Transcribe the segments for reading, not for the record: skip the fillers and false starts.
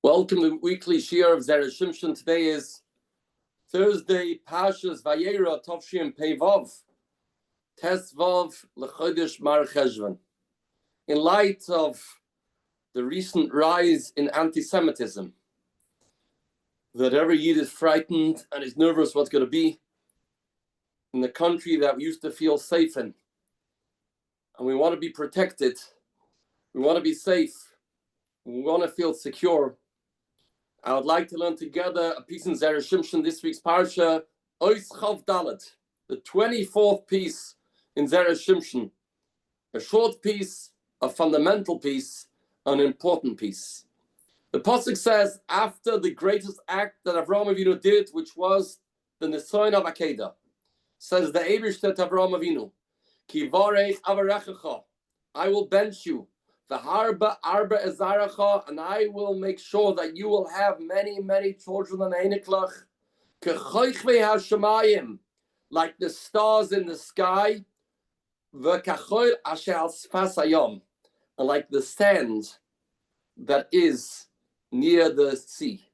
Welcome to the weekly Shiur of Zera Shimshon. Today is Thursday, Pashas Vayera, Tovshim Peivav, Tesvav L'chodesh Mar Cheshvan. In light of the recent rise in anti-Semitism, that every Yid is frightened and is nervous what's going to be in the country that we used to feel safe in. And we want to be protected. We want to be safe. We want to feel secure. I would like to learn together a piece in Zera Shimshon, this week's Parsha, Ois Chav Dalet, the 24th piece in Zera Shimshon. A short piece, a fundamental piece, an important piece. The Pasuk says, after the greatest act that Avraham Avinu did, which was the Nisayon of Akedah, says the Eibishter to Avraham Avinu, Ki varech avarechecha, I will bench you, v'harba arba ezaracha, and I will make sure that you will have many, many children and einiklach, kechoichvei hashemayim, like the stars in the sky, v'kachoil asher al sfas hayom, and like the sand that is near the sea.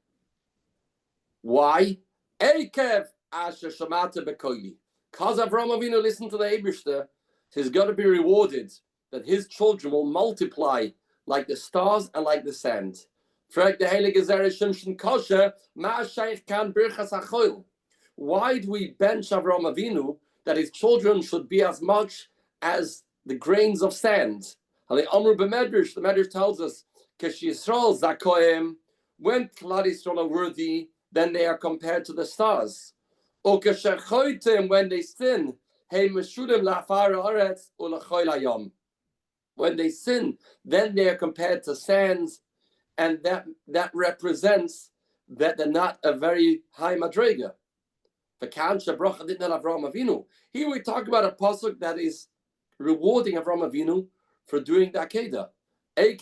Why? Eikev asher shamata bekoili. Because Avraham Avinu listened to the Eibishter, he's got to be rewarded that his children will multiply like the stars and like the sand. Why do we bench Avraham Avinu that his children should be as much as the grains of sand? The Medrash tells us, when Klal Yisrael are worthy, then they are compared to the stars. When they sin, when they sin, then they are compared to sands, and that represents that they're not a very high madrega. Here we talk about a pasuk that is rewarding Avraham Avinu for doing the Akedah. The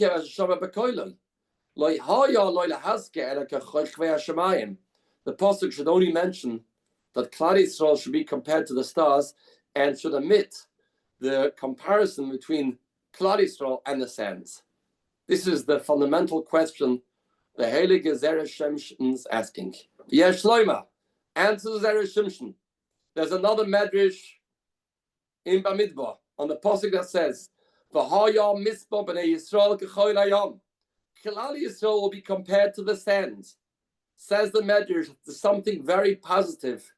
pasuk should only mention that Klal Yisrael should be compared to the stars and should omit the comparison between Klal Yisrael and the sands. This is the fundamental question the Heilige Zera Shimshon is asking. Yesh Shloima, answer Zera Shimshon. There's another medrash in Bamidbar on the pasuk that says, "V'haya mispa b'nei Yisrael k'choil hayam." Klal Yisrael will be compared to the sands. Says the medrash, there's something very positive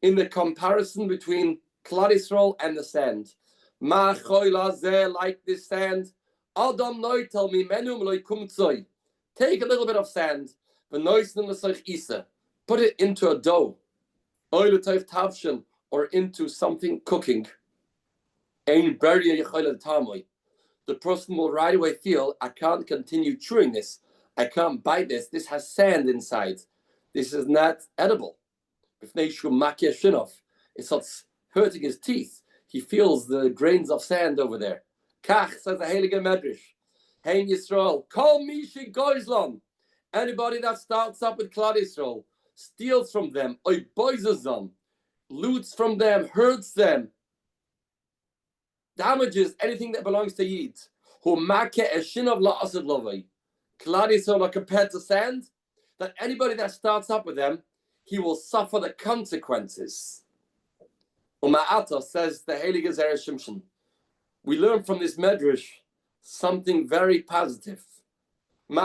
in the comparison between Klal Yisrael and the sand. Ma choila zeh, like this sand. Adam noi tell me menum loy kumtzoi. Take a little bit of sand, v'noisnim l'soich isa. Put it into a dough, oil toif tavshil, or into something cooking. Ein beria yechoila tamoi. The person will right away feel, I can't continue chewing this. I can't bite this. This has sand inside. This is not edible. It's what's hurting his teeth. He feels the grains of sand over there. Kach, says the Heilige Medrash. Hein Yisrael, kol mishi goizlon. Anybody that starts up with Klal Yisrael, steals from them, oiboizes them, loots from them, hurts them, damages anything that belongs to Yid. Hu make eshinov la'asad lovei. Klal Yisrael are compared to sand, that anybody that starts up with them, he will suffer the consequences. Uma'ata, says the Heilige Zera Shimshon. We learn from this medrash something very positive. We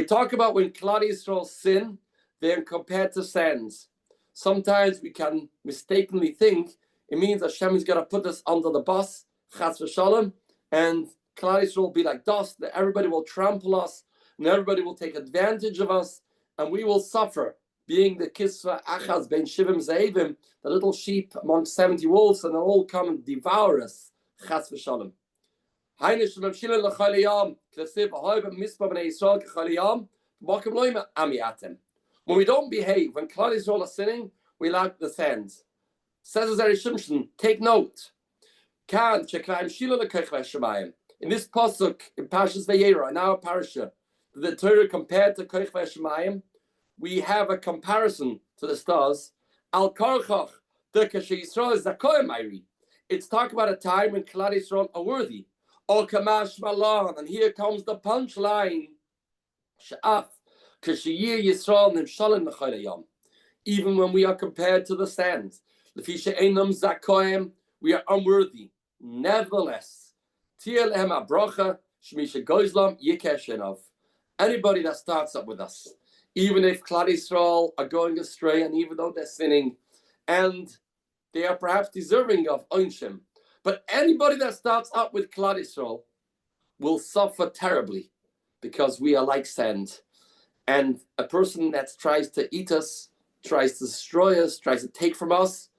talk about when Klal Yisrael sin, they are compared to sands. Sometimes we can mistakenly think it means Hashem is going to put us under the bus, chas v'shalom, and Klal Yisrael will be like dust, that everybody will trample us, and everybody will take advantage of us, and we will suffer, being the kisva achaz ben shivim zeivim, the little sheep among 70 wolves, and they'll all come and devour us. Chas v'shalom. When we don't behave, when Klal Yisrael are sinning, we like the sands. Says Zera Shimshon, take note. In this pasuk, in Parshas Vayera, in our parasha, the Torah compared to Koich V'Shemayim, we have a comparison to the stars. Al Karchach, the Kashe Yisrael is Zakoy Mairi. It's talk about a time when Klal Yisrael are worthy. O kamash malan, and here comes the punchline. Sha'af, kashiyir Yisrael nimshalim mechalayam. Even when we are compared to the sand, lefisha einam zakoyim, we are unworthy. Nevertheless, tia lehem abrocha shmisha goizlam yikeshenov. Anybody that starts up with us, even if Klal Yisrael are going astray, and even though they're sinning, and they are perhaps deserving of onshim, but anybody that starts up with Klal Yisrael will suffer terribly, because we are like sand. And a person that tries to eat us, tries to destroy us, tries to take from us,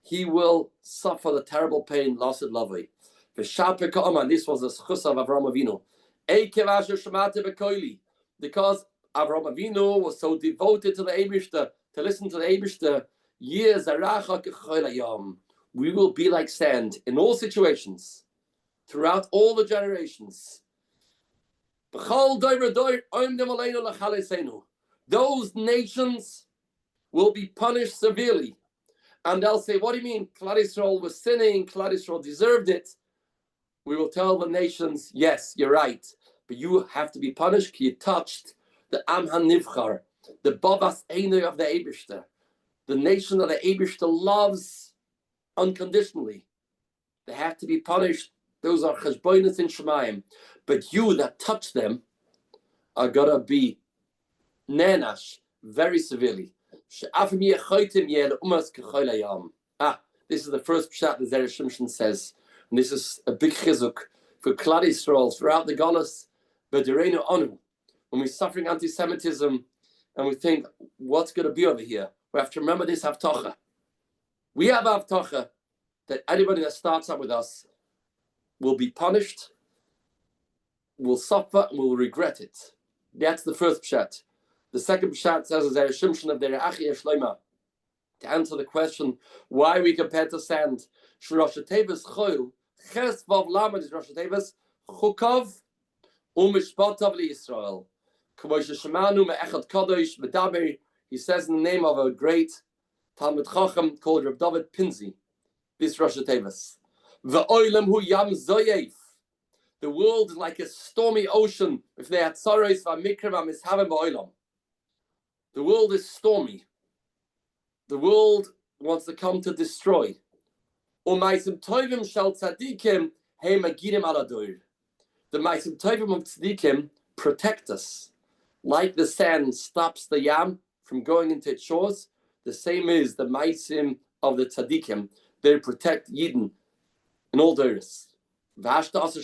he will suffer the terrible pain, lost and lovely. And this was the schus of Avraham Avinu. Because Avraham Avinu was so devoted to the Eibishter, to listen to the Eibishter, we will be like sand in all situations, throughout all the generations. Those nations will be punished severely. And they'll say, what do you mean? Klal Yisrael was sinning, Klal Yisrael deserved it. We will tell the nations, yes, you're right, but you have to be punished. You touched the Am HaNivchar, the Bavas Einoi of the Eibishter, the nation that the Eibishter loves unconditionally. They have to be punished. Those are cheshbonos in Shemayim. But you that touch them are going to be nenash very severely. This is the first pshat that Zera Shimshon says. And this is a big chizuk for Klal Yisrael throughout the Golos, B'derenu Anu. When we're suffering anti-Semitism and we think, what's going to be over here? We have to remember this Havtocha. We have Havtocha that anybody that starts up with us will be punished, will suffer, and will regret it. That's the first pshat. The second pshat says, Zera Shimshon of Derech Achi Shloima, to answer the question why we compare to sand. Rosh Hashanah choil ches vav lamed is Rosh Hashanah chukov umishpatav liYisrael. K'mosh shemanu me'echad kadosh medaber. He says in the name of a great Talmud Chacham called Rabbi David Pinzi. This Rosh Hashanah. V'oilem hu yam zoyev. The world is like a stormy ocean. If they had sorrows v'mikra v'mishavim ba'olam. The world is stormy. The world wants to come to destroy. The Maisim Tovim of Tzadikim protect us. Like the sand stops the yam from going into its shores, the same is the Maisim of the Tzadikim. They protect Yidden in all doors. Because Avraham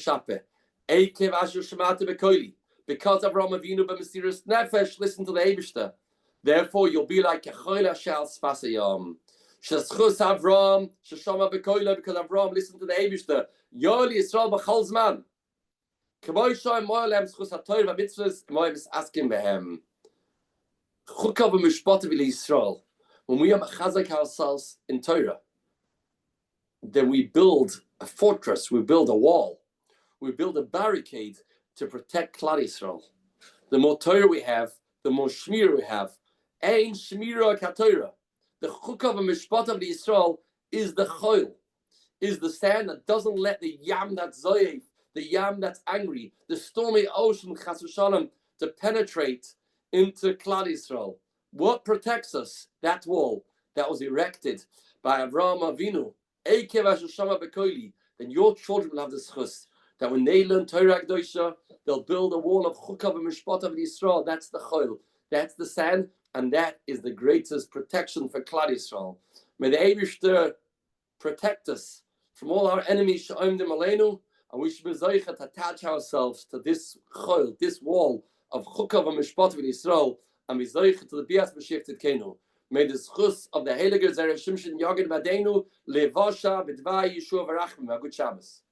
Avinu b'mesiras nefesh, listen to the Eibishter. Therefore, you'll be like a choila shal sfasayam. Sheschus Avram, Sheshama bekoila, because Avram listened to the Eibishter. Yoli Yisrael b'chol zman. K'moy shoy mo'alem schus ha'toir v'mitzvahs, mo'em is asking behem. Chukav v'mishpot v'Yisrael. When we are machazak ourselves in Torah, then we build a fortress, we build a wall, we build a barricade to protect Klal Yisrael. The more Torah we have, the more shmir we have. Ein shmira k'Torah. The chukav and mishpat of the Yisrael is the choil, is the sand that doesn't let the yam that's zoyev, the yam that's angry, the stormy ocean chas v'shalom to penetrate into Klal Yisrael. What protects us? That wall that was erected by Avraham Avinu. Eikev asher shama bekoili. Then your children will have this chus that when they learn Torah Kedosha, they'll build a wall of chukav and mishpat of the Yisrael. That's the choil. That's the sand. And that is the greatest protection for Klal Yisrael. May the Eibishter protect us from all our enemies, Sha'omdim Aleinu, and we should be zoichet to attach ourselves to this choil, this wall of chukav and mishpat with Yisrael, and be zoichet to the bias b'shifted kenu. May the schus of the Heiliger Zera Shimshon Yagid Badeinu levasha b'dvai Yeshua v'rachmim. A good Shabbos.